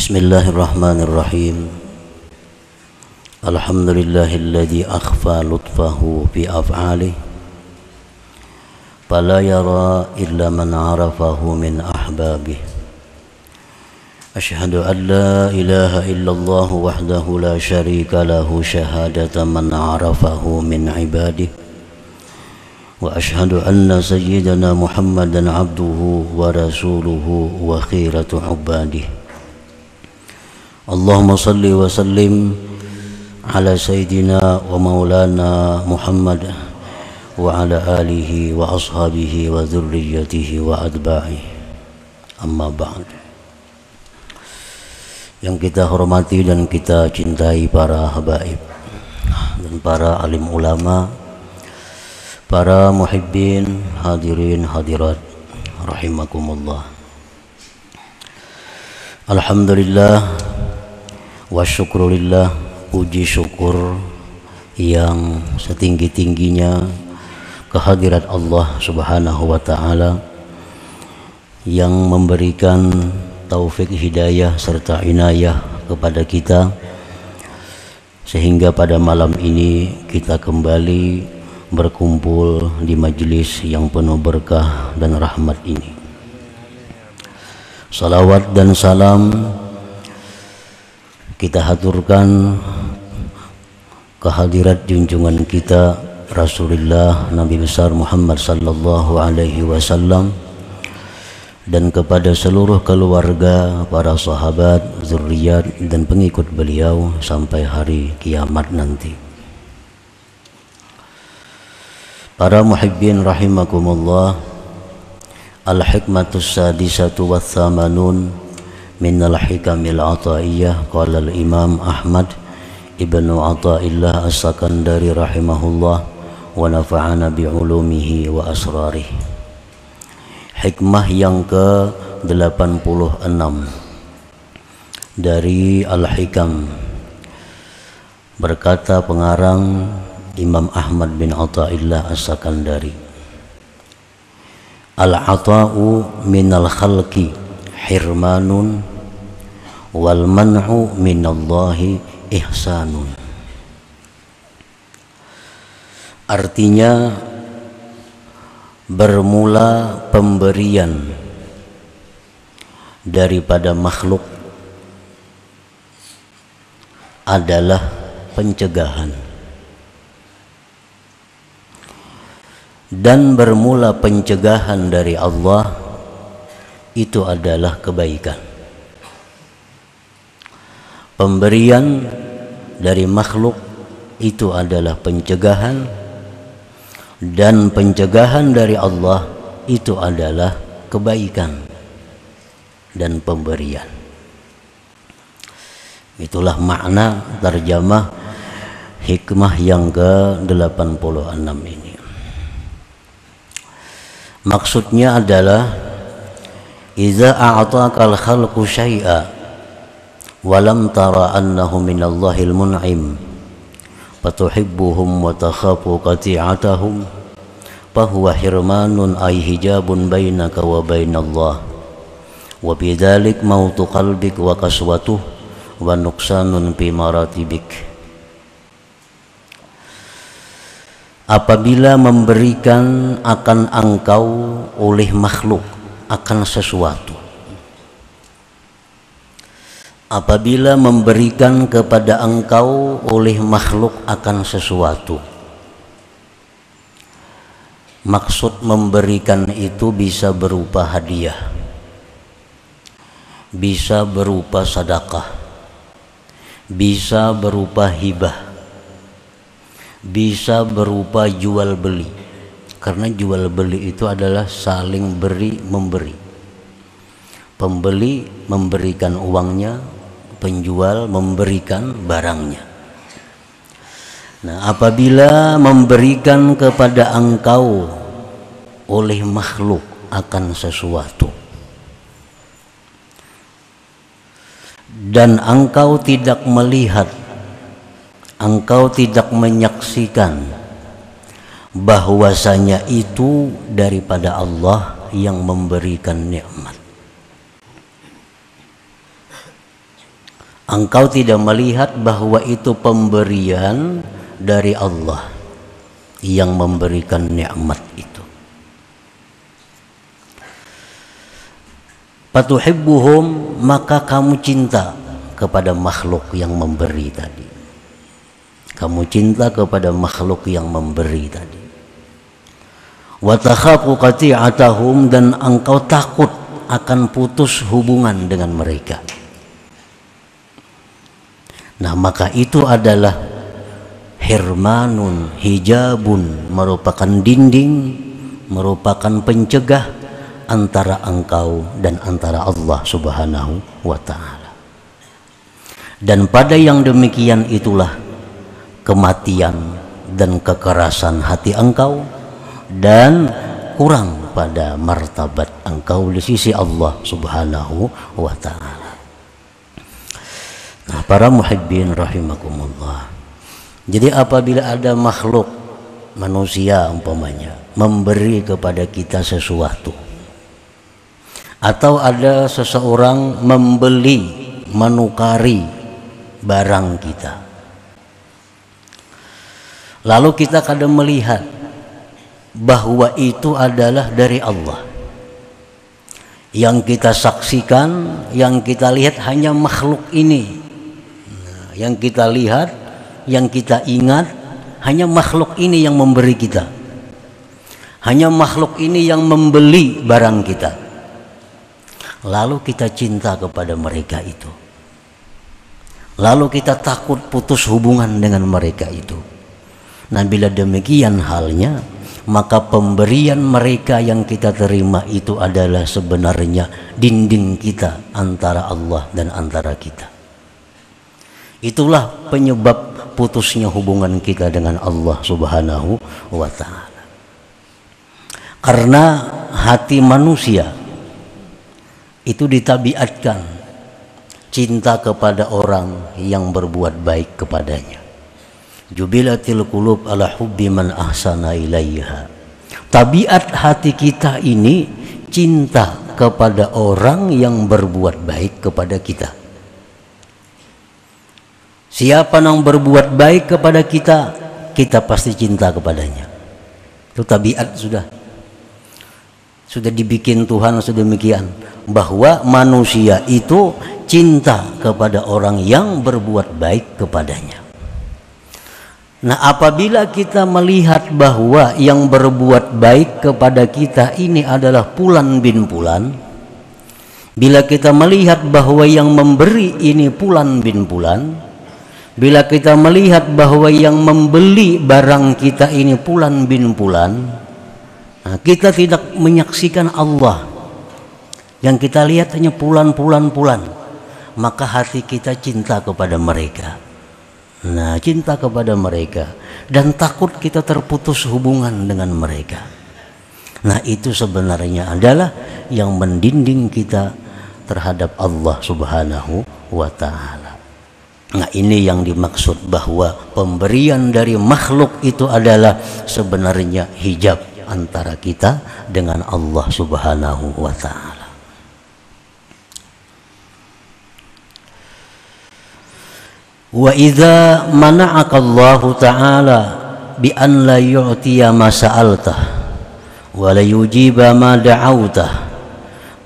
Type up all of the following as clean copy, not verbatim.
Bismillahirrahmanirrahim. Alhamdulillahilladzi akhfa lutfahu fi af'alihi fala yara illa man arafahu min ahbabihi. Asyhadu an la ilaha illallah wahdahu la syarika lahu syahadatan man arafahu min ibadihi. Wa asyhadu anna sayyidana Muhammadan abduhu wa rasuluhu wa khiratu ubadihi. Allahumma salli wa sallim ala sayyidina wa maulana Muhammad wa ala alihi wa ashabihi wa dhurriyyatihi wa adba'ihi. Amma ba'd. Yang kita hormati dan kita cintai para habaib dan para alim ulama, para muhibbin, hadirin hadirat rahimakumullah. Alhamdulillah wa syukurillah, puji syukur yang setinggi-tingginya kehadirat Allah Subhanahu wa ta'ala yang memberikan taufik hidayah serta inayah kepada kita sehingga pada malam ini kita kembali berkumpul di majelis yang penuh berkah dan rahmat ini. Salawat dan salam kita haturkan kehadirat junjungan kita Rasulullah Nabi besar Muhammad sallallahu alaihi wasallam dan kepada seluruh keluarga, para sahabat, zuriat dan pengikut beliau sampai hari kiamat nanti. Para muhibbin rahimakumullah, al-hikmatus sadisatu wa thamanun minal hikamil ataiyah. Qala al-imam Ahmad ibnu Athaillah as-Sakandari rahimahullah wa nafa'ana bi'ulumihi wa asrarih. Hikmah yang ke-86 dari Al-Hikam. Berkata pengarang Imam Ahmad bin Athaillah as-Sakandari, al-ata'u minal khalqi hirmanun wal man'u minallahi ihsanun. Artinya bermula pemberian daripada makhluk adalah pencegahan, dan bermula pencegahan dari Allah itu adalah kebaikan. Pemberian dari makhluk itu adalah pencegahan, dan pencegahan dari Allah itu adalah kebaikan dan pemberian. Itulah makna terjemah hikmah yang ke-86 ini. Maksudnya adalah iza a'taqal khalqu syai'a wa lam tara annahu minallahil mun'im fatuhibbuhum wa takhafu qati'atahum fahuwa hirmanun ay hijabun bainaka wa bainallah wa bidzalik mautu qalbik wa kaswatuh wa nuqsanun fi maratibik. Apabila memberikan akan engkau oleh makhluk akan sesuatu, apabila memberikan kepada engkau oleh makhluk akan sesuatu, maksud memberikan itu bisa berupa hadiah, bisa berupa sedekah, bisa berupa hibah, bisa berupa jual beli. Karena jual beli itu adalah saling beri memberi. Pembeli memberikan uangnya, penjual memberikan barangnya. Nah, apabila memberikan kepada engkau oleh makhluk akan sesuatu dan engkau tidak melihat, engkau tidak menyaksikan bahwasanya itu daripada Allah yang memberikan nikmat. engkau tidak melihat bahwa itu pemberian dari Allah yang memberikan nikmat itu. Fatuhibbuhum, maka kamu cinta kepada makhluk yang memberi tadi. Kamu cinta kepada makhluk yang memberi tadi. Wa takhafu qati'atahum, dan engkau takut akan putus hubungan dengan mereka. Nah, maka itu adalah hirmanun, hijabun, merupakan dinding, merupakan pencegah antara engkau dan antara Allah Subhanahu wa ta'ala. Dan pada yang demikian itulah kematian dan kekerasan hati engkau, dan kurang pada martabat engkau di sisi Allah Subhanahu wa ta'ala. Nah, para muhibbin rahimakumullah, jadi apabila ada makhluk manusia umpamanya memberi kepada kita sesuatu, atau ada seseorang membeli, menukari barang kita, lalu kita kadang melihat bahwa itu adalah dari Allah. Yang kita saksikan, yang kita lihat hanya makhluk ini. Yang kita lihat, yang kita ingat, hanya makhluk ini yang memberi kita. Hanya makhluk ini yang membeli barang kita. Lalu kita cinta kepada mereka itu. Lalu kita takut putus hubungan dengan mereka itu. Nah, bila demikian halnya, maka pemberian mereka yang kita terima itu adalah sebenarnya dinding kita antara Allah dan antara kita. Itulah penyebab putusnya hubungan kita dengan Allah Subhanahu wa ta'ala. Karena hati manusia itu ditabiatkan cinta kepada orang yang berbuat baik kepadanya. Jubilatil qulub ala hubbi man ahsana ilaiha. Tabiat hati kita ini cinta kepada orang yang berbuat baik kepada kita. Siapa yang berbuat baik kepada kita, kita pasti cinta kepadanya. Itu tabiat sudah dibikin Tuhan sedemikian, bahwa manusia itu cinta kepada orang yang berbuat baik kepadanya. Nah, apabila kita melihat bahwa yang berbuat baik kepada kita ini adalah Fulan bin Fulan, bila kita melihat bahwa yang memberi ini Fulan bin Fulan, bila kita melihat bahwa yang membeli barang kita ini Fulan bin Fulan, nah, kita tidak menyaksikan Allah. Yang kita lihat hanya Fulan, maka hati kita cinta kepada mereka. Nah, cinta kepada mereka dan takut kita terputus hubungan dengan mereka. Nah, itu sebenarnya adalah yang mendinding kita terhadap Allah Subhanahu wa ta'ala. Nah, ini yang dimaksud bahwa pemberian dari makhluk itu adalah sebenarnya hijab antara kita dengan Allah Subhanahu wa ta'ala. Wa idza mana'aka Allah ta'ala bi an la yu'tiya ma sa'altah wa la yujiba ma da'awtah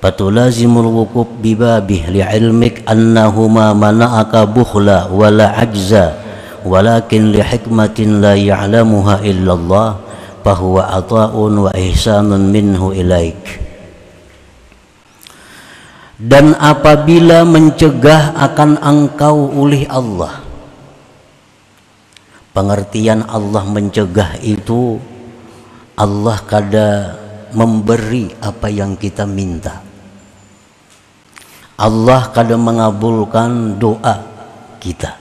fatulazimul wuquf bibabih li'ilmik annahuma mana'aka bukhla wa la ajza walakin li hikmatin la ya'lamuha illallah fahuwa ata'un wa ihsanun minhu ilaik. Dan apabila mencegah akan engkau oleh Allah, pengertian Allah mencegah itu Allah kada memberi apa yang kita minta. Allah kadang mengabulkan doa kita.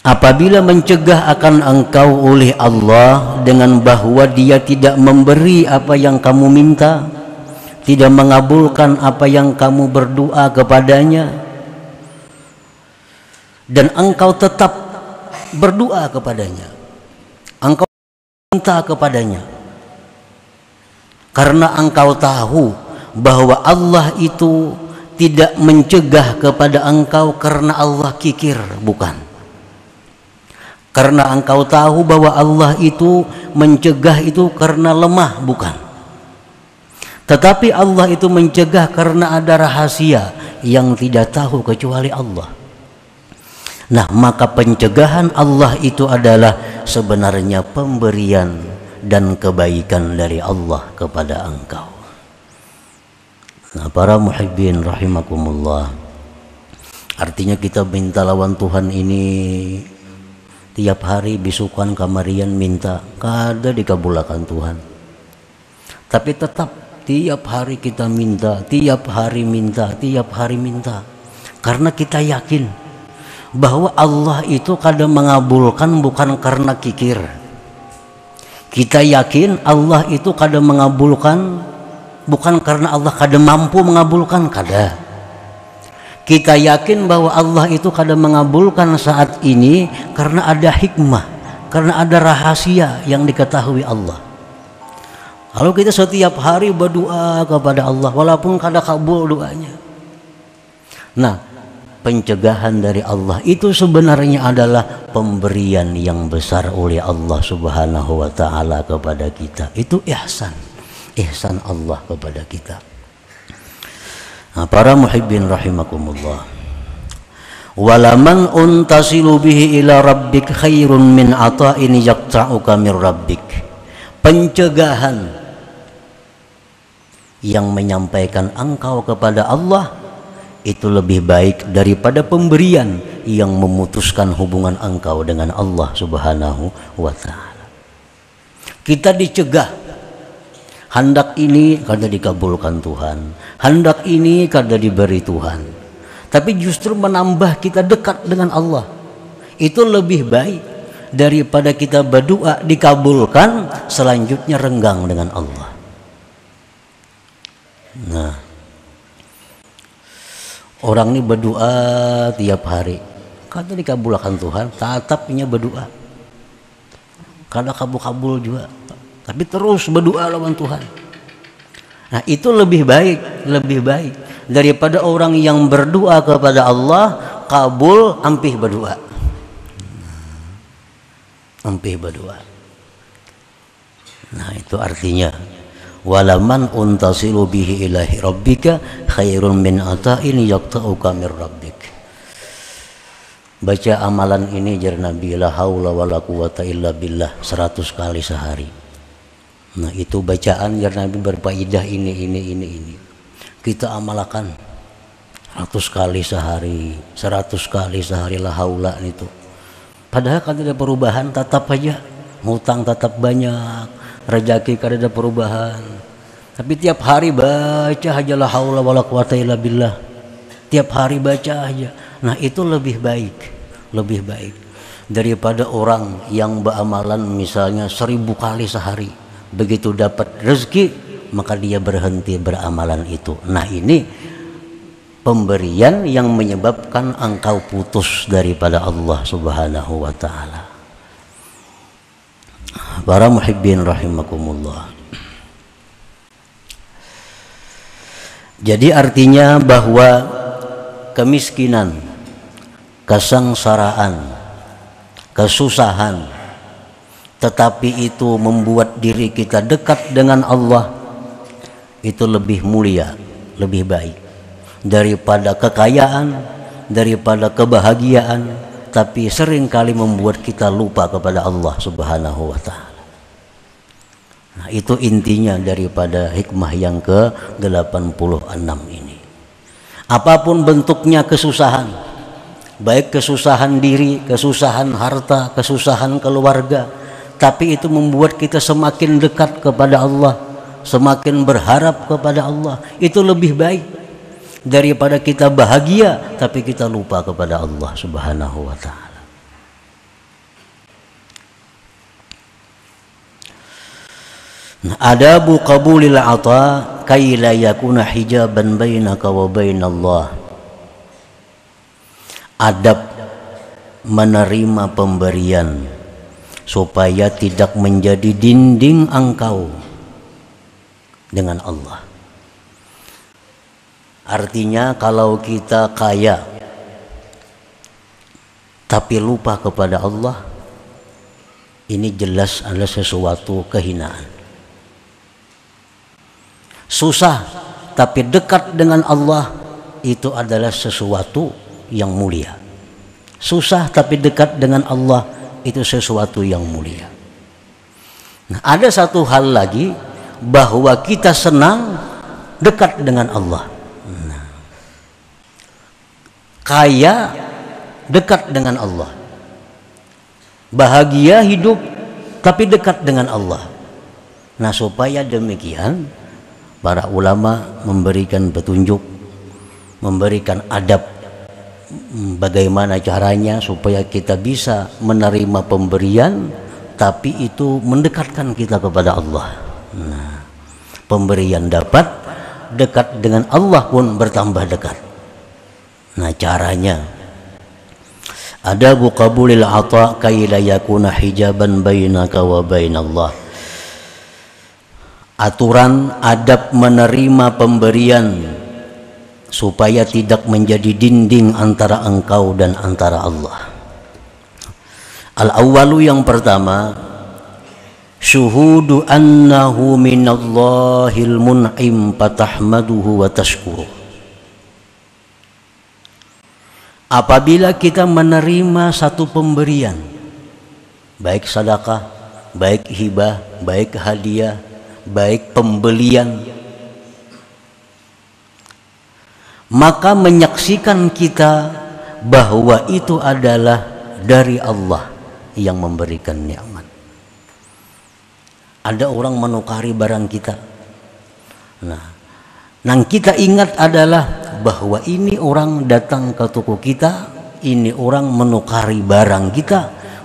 Apabila mencegah akan engkau oleh Allah dengan bahwa Dia tidak memberi apa yang kamu minta, tidak mengabulkan apa yang kamu berdoa kepadanya, dan engkau tetap berdoa kepadanya, engkau minta kepadanya, karena engkau tahu bahwa Allah itu tidak mencegah kepada engkau karena Allah kikir, bukan. Karena engkau tahu bahwa Allah itu mencegah itu karena lemah, bukan. Tetapi Allah itu mencegah karena ada rahasia yang tidak tahu kecuali Allah. Nah, maka pencegahan Allah itu adalah sebenarnya pemberian dan kebaikan dari Allah kepada engkau. Nah, para muhibbin rahimakumullah, artinya kita minta lawan Tuhan ini tiap hari bisukan kamarian minta, kada dikabulkan Tuhan. Tapi tetap tiap hari kita minta, tiap hari minta, tiap hari minta. Karena kita yakin bahwa Allah itu kadang mengabulkan bukan karena kikir. Kita yakin Allah itu kadang mengabulkan bukan karena Allah kadang mampu mengabulkan, kada. Kita yakin bahwa Allah itu kadang mengabulkan saat ini karena ada hikmah, karena ada rahasia yang diketahui Allah. Kalau kita setiap hari berdoa kepada Allah walaupun kada kabul doanya. Nah, pencegahan dari Allah itu sebenarnya adalah pemberian yang besar oleh Allah Subhanahu wa taala kepada kita. Itu ihsan Allah kepada kita. Nah, para muhibbin rahimakumullah, walaman untasilu bihi ila rabbik khairun min ata'in yaqta'uka min rabbik. Pencegahan yang menyampaikan engkau kepada Allah itu lebih baik daripada pemberian yang memutuskan hubungan engkau dengan Allah Subhanahu wa ta'ala. Kita dicegah, hendak ini kada dikabulkan Tuhan, hendak ini kada diberi Tuhan, tapi justru menambah kita dekat dengan Allah. Itu lebih baik daripada kita berdoa dikabulkan selanjutnya renggang dengan Allah. Nah, orang ini berdoa tiap hari, kada dikabulkan Tuhan, tetapnya berdoa, kada kabul-kabul juga, tapi terus berdoa lawan Tuhan. Nah, itu lebih baik daripada orang yang berdoa kepada Allah kabul ampih berdoa. Nah, itu artinya walaman untasilu bihi ilahi rabbika khairun min ata'in yaqta'uka min rabbik. Baca amalan ini jar Nabi, la haula wala quwata illa billah 100 kali sehari. Nah, itu bacaan jar Nabi berfaedah ini. Kita amalkan 100 kali sehari, 100 kali sehari la haula itu. Padahal kan ada perubahan, tetap aja ngutang tetap banyak, rezeki kada ada perubahan. Tapi tiap hari baca aja la haula wala quwata illa billah. Tiap hari baca aja. Nah, itu lebih baik daripada orang yang beramalan misalnya 1000 kali sehari. Begitu dapat rezeki maka dia berhenti beramalan itu. Nah, ini pemberian yang menyebabkan engkau putus daripada Allah Subhanahu wa ta'ala. Para muhibbin rahimakumullah, jadi artinya bahwa kemiskinan, kesengsaraan, kesusahan, tetapi itu membuat diri kita dekat dengan Allah, itu lebih mulia, lebih baik daripada kekayaan, daripada kebahagiaan, tapi seringkali membuat kita lupa kepada Allah Subhanahu wa ta'ala. Nah, itu intinya daripada hikmah yang ke-86 ini. Apapun bentuknya kesusahan, baik kesusahan diri, kesusahan harta, kesusahan keluarga, tapi itu membuat kita semakin dekat kepada Allah, semakin berharap kepada Allah. Itu lebih baik daripada kita bahagia tapi kita lupa kepada Allah Subhanahu wa ta'ala. Nah, adabu qabulil ata kay la yakuna hijaban bainaka wa bainallah. Adab menerima pemberian supaya tidak menjadi dinding engkau dengan Allah. Artinya kalau kita kaya tapi lupa kepada Allah, ini jelas adalah sesuatu kehinaan. Susah tapi dekat dengan Allah, itu adalah sesuatu yang mulia. Susah tapi dekat dengan Allah, itu sesuatu yang mulia. Nah, ada satu hal lagi, bahwa kita senang dekat dengan Allah. Nah, kaya dekat dengan Allah, bahagia hidup tapi dekat dengan Allah. Nah, supaya demikian para ulama memberikan petunjuk, memberikan adab bagaimana caranya supaya kita bisa menerima pemberian tapi itu mendekatkan kita kepada Allah. Nah, pemberian dapat, dekat dengan Allah pun bertambah dekat. Nah, caranya adabu qabulil ata kay la yakuna hijaban bainaka wa bainallah. Aturan adab menerima pemberian supaya tidak menjadi dinding antara engkau dan antara Allah. Al-awwalu, yang pertama, syuhudu annahu minallahil mun'im fatahmaduhu wa tashkuruh. Apabila kita menerima satu pemberian, baik sedekah, baik hibah, baik hadiah, baik pembelian, maka menyaksikan kita bahwa itu adalah dari Allah yang memberikan nikmat. Ada orang menukari barang kita. Nah, yang kita ingat adalah bahwa ini orang datang ke toko kita, ini orang menukari barang kita,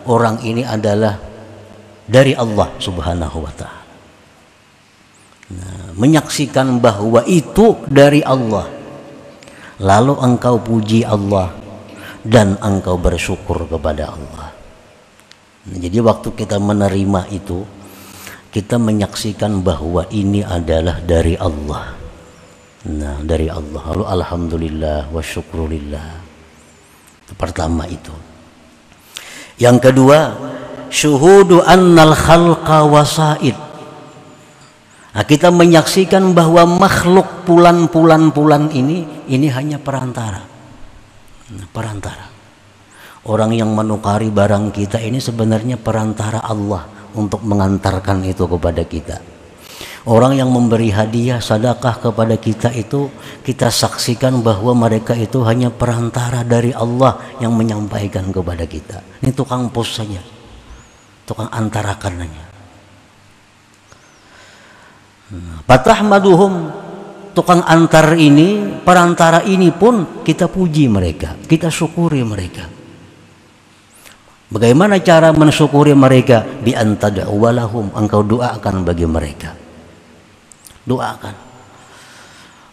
orang ini adalah dari Allah Subhanahu wa Ta'ala. Nah, menyaksikan bahwa itu dari Allah, lalu engkau puji Allah dan engkau bersyukur kepada Allah. Nah, jadi waktu kita menerima itu, kita menyaksikan bahwa ini adalah dari Allah. Nah, dari Allah. Lalu alhamdulillah wa syukrulillah. Itu pertama itu. Yang kedua, syuhudu annal khalqa wasaid. Nah, kita menyaksikan bahwa makhluk pulan ini hanya perantara. Nah, perantara. Orang yang menukari barang kita ini sebenarnya perantara Allah untuk mengantarkan itu kepada kita. Orang yang memberi hadiah, sedekah kepada kita itu, kita saksikan bahwa mereka itu hanya perantara dari Allah yang menyampaikan kepada kita. Ini tukang pos saja, tukang antarakan saja. Fatahmaduhum, tukang antar ini, perantara ini pun kita puji mereka, kita syukuri mereka. Bagaimana cara mensyukuri mereka? Bi antad'u lahum, engkau doakan bagi mereka. Doakan.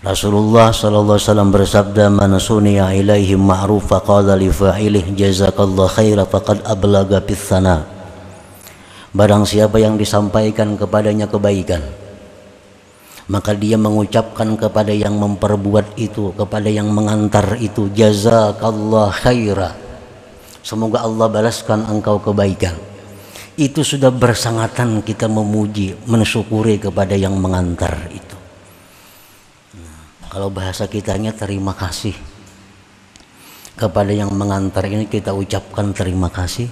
Rasulullah sallallahu alaihi wasallam bersabda, "Man suniya ilaihi ma'rufa qala li fa'ilih jazakallahu khaira faqad ablaga bis sana." Barang siapa yang disampaikan kepadanya kebaikan, maka dia mengucapkan kepada yang memperbuat itu, kepada yang mengantar itu, jazakallahu khaira, semoga Allah balaskan engkau kebaikan. Itu sudah bersangatan kita memuji, mensyukuri kepada yang mengantar itu. Nah, kalau bahasa kitanya terima kasih kepada yang mengantar ini, kita ucapkan terima kasih,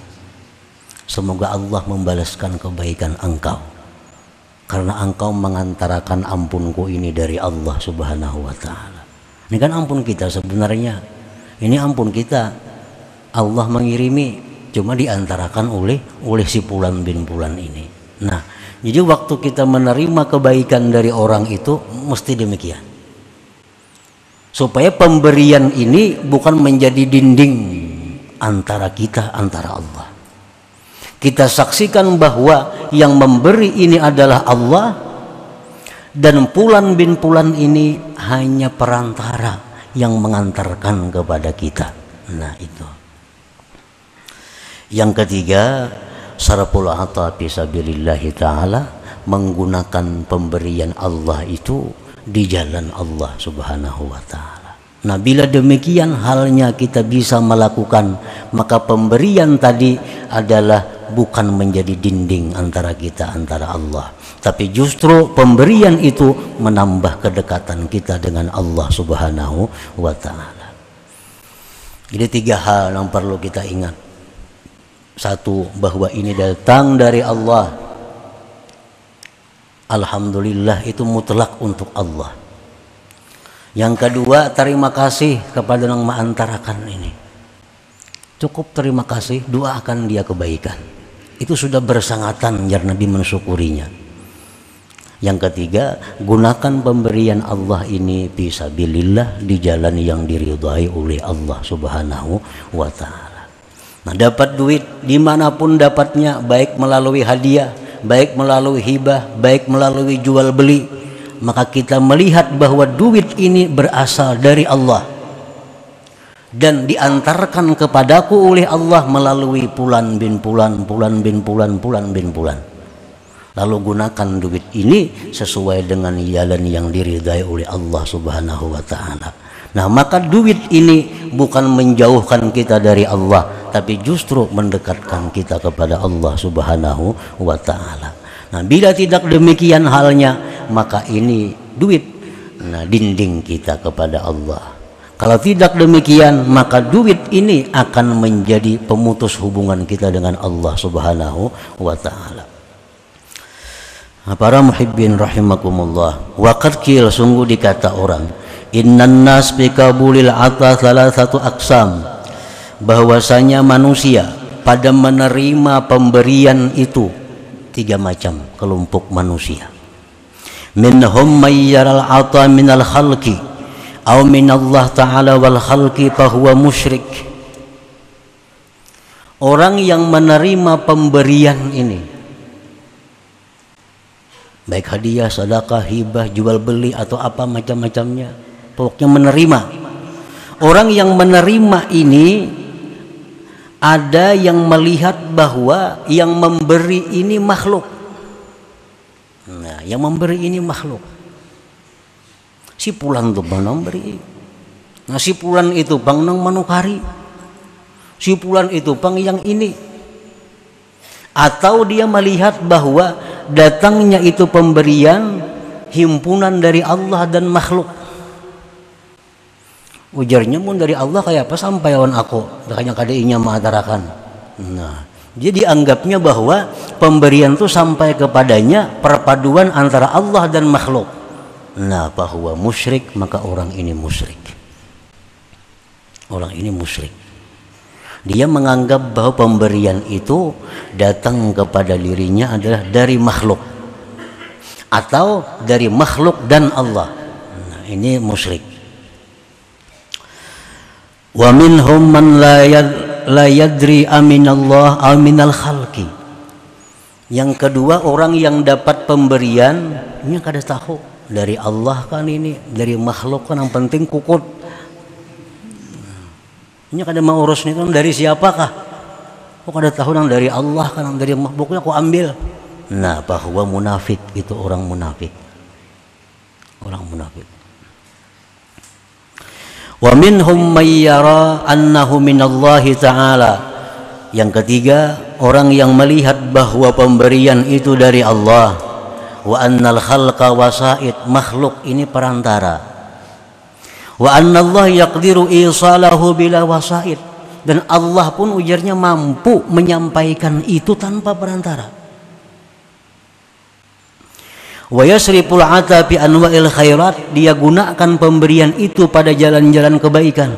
semoga Allah membalaskan kebaikan engkau, karena engkau mengantarakan ampunku ini dari Allah Subhanahu wa Ta'ala. Ini kan ampun kita sebenarnya, ini ampun kita, Allah mengirimi, cuma diantarakan oleh si Fulan bin Fulan ini. Nah, jadi waktu kita menerima kebaikan dari orang itu mesti demikian, supaya pemberian ini bukan menjadi dinding antara kita, antara Allah. Kita saksikan bahwa yang memberi ini adalah Allah, dan Fulan bin Fulan ini hanya perantara yang mengantarkan kepada kita. Nah, itu. Yang ketiga, sarful ata fi sabilillah ta'ala, menggunakan pemberian Allah itu di jalan Allah Subhanahu wa ta'ala. Nah, bila demikian halnya kita bisa melakukan, maka pemberian tadi adalah bukan menjadi dinding antara kita antara Allah, tapi justru pemberian itu menambah kedekatan kita dengan Allah Subhanahu wa ta'ala. Jadi 3 hal yang perlu kita ingat. 1, bahwa ini datang dari Allah. Alhamdulillah, itu mutlak untuk Allah. Yang kedua, terima kasih kepada yang mengantarakan ini. Cukup terima kasih, doakan dia kebaikan. Itu sudah bersangatan biar Nabi mensyukurinya. Yang ketiga, gunakan pemberian Allah ini fisabilillah, di jalan yang diridhai oleh Allah Subhanahu wa ta'ala. Nah, dapat duit dimanapun dapatnya, baik melalui hadiah, baik melalui hibah, baik melalui jual beli, maka kita melihat bahwa duit ini berasal dari Allah dan diantarkan kepadaku oleh Allah melalui Fulan bin Fulan, Fulan bin Fulan, Fulan bin Fulan. Lalu gunakan duit ini sesuai dengan jalan yang diridhai oleh Allah Subhanahu wa ta'ala. Nah, maka duit ini bukan menjauhkan kita dari Allah, tapi justru mendekatkan kita kepada Allah Subhanahu wa ta'ala. Nah, bila tidak demikian halnya, maka ini duit, nah, dinding kita kepada Allah. Kalau tidak demikian, maka duit ini akan menjadi pemutus hubungan kita dengan Allah Subhanahu wa ta'ala. Nah, para muhibbin rahimakumullah, waqad qil, sungguh dikata orang, innan nas bi qabulil ata thalathatu aqsam, bahwasanya manusia pada menerima pemberian itu 3 macam kelompok manusia. Minhum may yaral ata minal khalqi aw minallah ta'ala wal khalqi fahuwa musyrik. Orang yang menerima pemberian ini, baik hadiah, sedekah, hibah, jual beli atau apa macam-macamnya, pokoknya menerima. Orang yang menerima ini, ada yang melihat bahwa yang memberi ini makhluk. Nah, yang memberi ini makhluk. Si Fulan tuh bang nang beri. Nah, si Fulan itu bang nang manukari. Si Fulan itu bang yang ini. Atau dia melihat bahwa datangnya itu pemberian himpunan dari Allah dan makhluk. Ujarnya pun dari Allah kayak apa sampai lawan aku, makanya kadainya mengantarakan. Nah, jadi anggapnya bahwa pemberian itu sampai kepadanya perpaduan antara Allah dan makhluk. Nah, bahwa musyrik, maka orang ini musyrik. Orang ini musyrik. Dia menganggap bahwa pemberian itu datang kepada dirinya adalah dari makhluk atau dari makhluk dan Allah. Nah, ini musyrik. Wa minhum man la yadri aminallah aminal khalqi. Yang kedua, orang yang dapat pemberian ini kada tahu dari Allah kan, ini dari makhluk kan, yang penting kukut. Ini kada mau urus nih kan dari siapakah? Kok kada tahu nang dari Allah kan, nang dari makhluknya kok ambil. Nah, bahwa munafik itu orang munafik. Orang munafik. Wa minhum may yara annahu minallahi ta'ala. Yang ketiga, orang yang melihat bahwa pemberian itu dari Allah. Wa annal khalqa wasaid, makhluk ini perantara. Wa annallaha yaqdiru isalahu bila wasaid, dan Allah pun ujarnya mampu menyampaikan itu tanpa perantara. Wa yasriful ata bi anwa'il khairat, dia gunakan pemberian itu pada jalan-jalan kebaikan.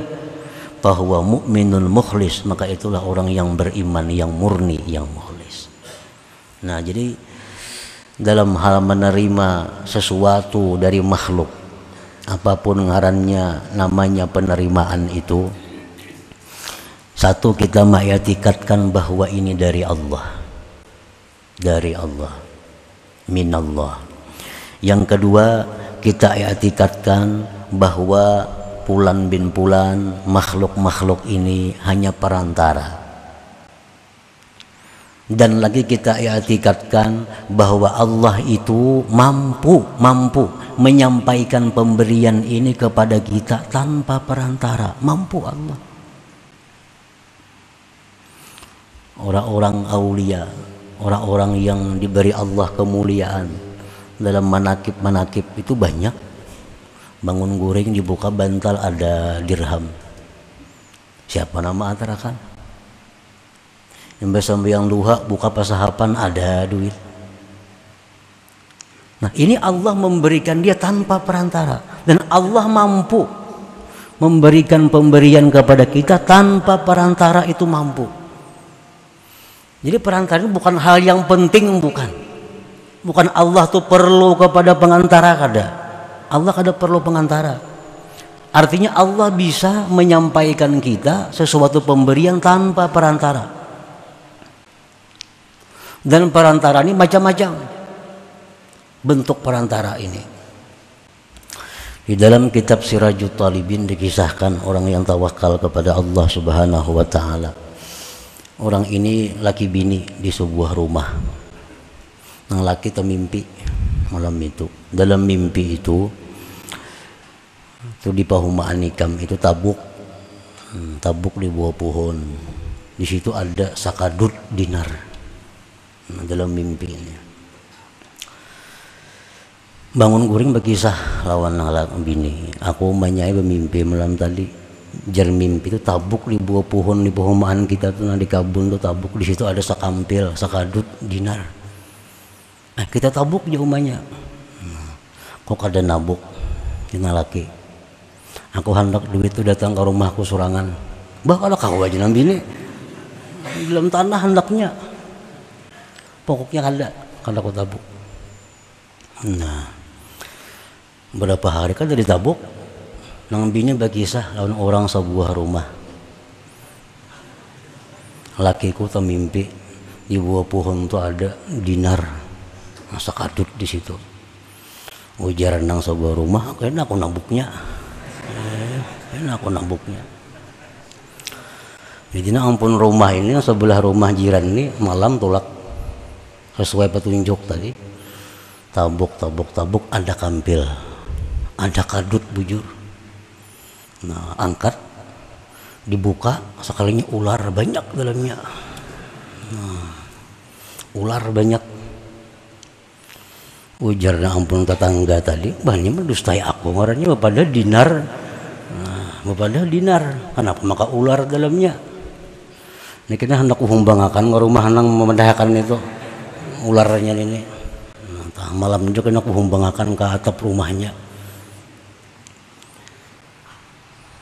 Bahwa mukminun mukhlis, maka itulah orang yang beriman, yang murni, yang mukhlis. Nah, jadi dalam hal menerima sesuatu dari makhluk, apapun ngarannya, namanya penerimaan itu, satu, kita mengitikadkan bahwa ini dari Allah, dari Allah, minallah. Yang kedua, kita i'tikadkan bahwa Fulan bin Fulan, makhluk-makhluk ini hanya perantara. Dan lagi kita i'tikadkan bahwa Allah itu mampu menyampaikan pemberian ini kepada kita tanpa perantara. Mampu Allah. Orang-orang aulia, orang-orang yang diberi Allah kemuliaan dalam manakib-manakib itu banyak. Bangun guring dibuka bantal ada dirham. Siapa nama atarakan? Yang sembahyang duha buka pasahapan ada duit. Nah, ini Allah memberikan dia tanpa perantara, dan Allah mampu memberikan pemberian kepada kita tanpa perantara, itu mampu. Jadi perantara itu bukan hal yang penting, bukan Allah tuh perlu kepada pengantara kada. Allah kada perlu pengantara. Artinya Allah bisa menyampaikan kita sesuatu pemberian tanpa perantara. Dan perantara ini macam-macam bentuk perantara ini. Di dalam kitab Sirajut Talibin dikisahkan orang yang tawakal kepada Allah Subhanahu wa taala. Orang ini laki bini di sebuah rumah. Yang laki termimpi malam itu. Dalam mimpi itu di Pahumaan Nikam itu tabuk di bawah pohon. Di situ ada sakadut dinar. Dalam mimpi ini. Bangun guring berkisah lawan bini. Aku menyai bermimpi malam tadi. Jar mimpi itu tabuk di bawah pohon di Pahumaan kita tuh di kabun tuh tabuk. Di situ ada sakampil, sakadut dinar. Nah, kita tabuk di rumahnya. Kok ada nabuk? Kena laki. Aku hendak duit itu datang ke rumahku surangan. Bah kalau kau aja bini dalam tanah hendaknya. Pokoknya kada aku tabuk. Nah, berapa hari kan dari tabuk, nang bini berkisah lawan orang sebuah rumah. Lakiku termimpi di bawah pohon tu ada dinar, sakadut di situ. Ujar nang sebuah rumah, kayaknya aku nabuknya. Jadi ampun rumah ini sebelah rumah jiran ini malam tolak sesuai petunjuk tadi. Tabuk ada kampil, ada kadut bujur. Nah, angkat dibuka sekalinya ular banyak dalamnya. Nah, ular banyak. Ujarnya ampun tetangga tadi, banyak mendustai aku, marahnya pada dinar. Nah, pada dinar, kenapa maka ular dalamnya? Ini kita hendak humbangakan ke rumah nang memendahkan itu ularnya ini. Nah, malam itu kena humbangakan ke atap rumahnya.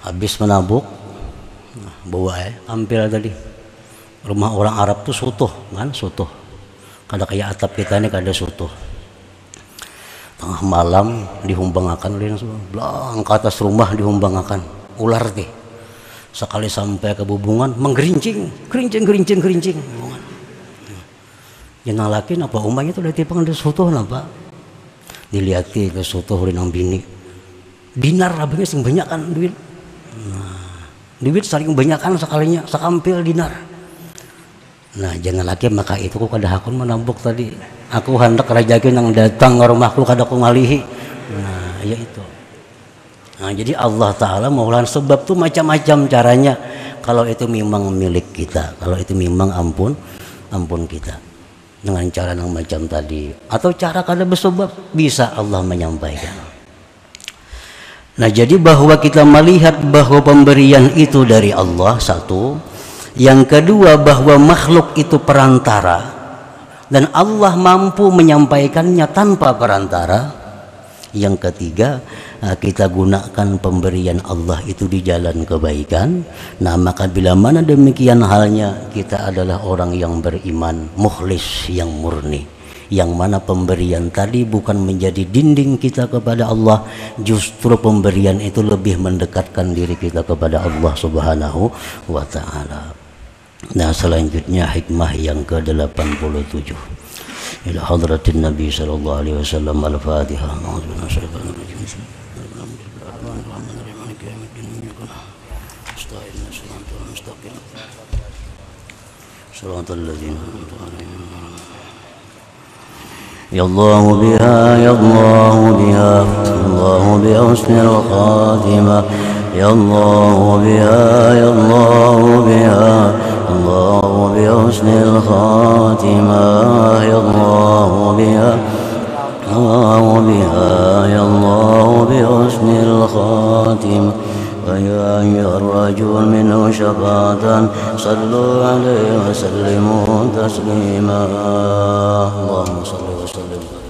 Habis menabuk, nah, bawa ampil tadi. Rumah orang Arab tuh sutuh, kan sutuh. Kada kayak atap kita ini kada sutuh. Tengah malam dihumbangakan oleh belang ke atas rumah dihumbangakan ular teh. Sekali sampai ke bubungan menggerincing. Jenang laki napa umahnya tuh dari tipang ada sutuh napa? Diliati ke sutuh oleh nang bini. Dinar abangnya sing banyak kan duit. Nah, duit saling banyakan sekalinya sakampil dinar. Nah, jangan laki maka itu ku kada hakun menambuk tadi. Aku hendak rajakin yang datang ke rumahku kada ku ngalihi. Nah, ya itu. Nah, jadi Allah Ta'ala maulan sebab tuh macam-macam caranya. Kalau itu memang milik kita, kalau itu memang ampun kita. Dengan cara yang macam tadi. Atau cara kada bersebab bisa Allah menyampaikan. Nah, jadi bahwa kita melihat bahwa pemberian itu dari Allah satu. Yang kedua bahwa makhluk itu perantara dan Allah mampu menyampaikannya tanpa perantara. Yang ketiga, kita gunakan pemberian Allah itu di jalan kebaikan. Nah, maka bila mana demikian halnya, kita adalah orang yang beriman, mukhlis yang murni. Yang mana pemberian tadi bukan menjadi dinding kita kepada Allah, justru pemberian itu lebih mendekatkan diri kita kepada Allah Subhanahu wa ta'ala. Nah, selanjutnya hikmah yang ke-87. Ila hadratin Nabi sallallahu alaihi wasallam al-Fatihah. يا الله بها يا الله بها يا الله بحسن الخاتمة يا الله بها يا الله بها الله بحسن الخاتمة يا الله بها الله بها يا الله بحسن الخاتمة ويا أيها الرجل منه شفاعة صلوا عليه وسلموا تسليما اللهم صل وسلم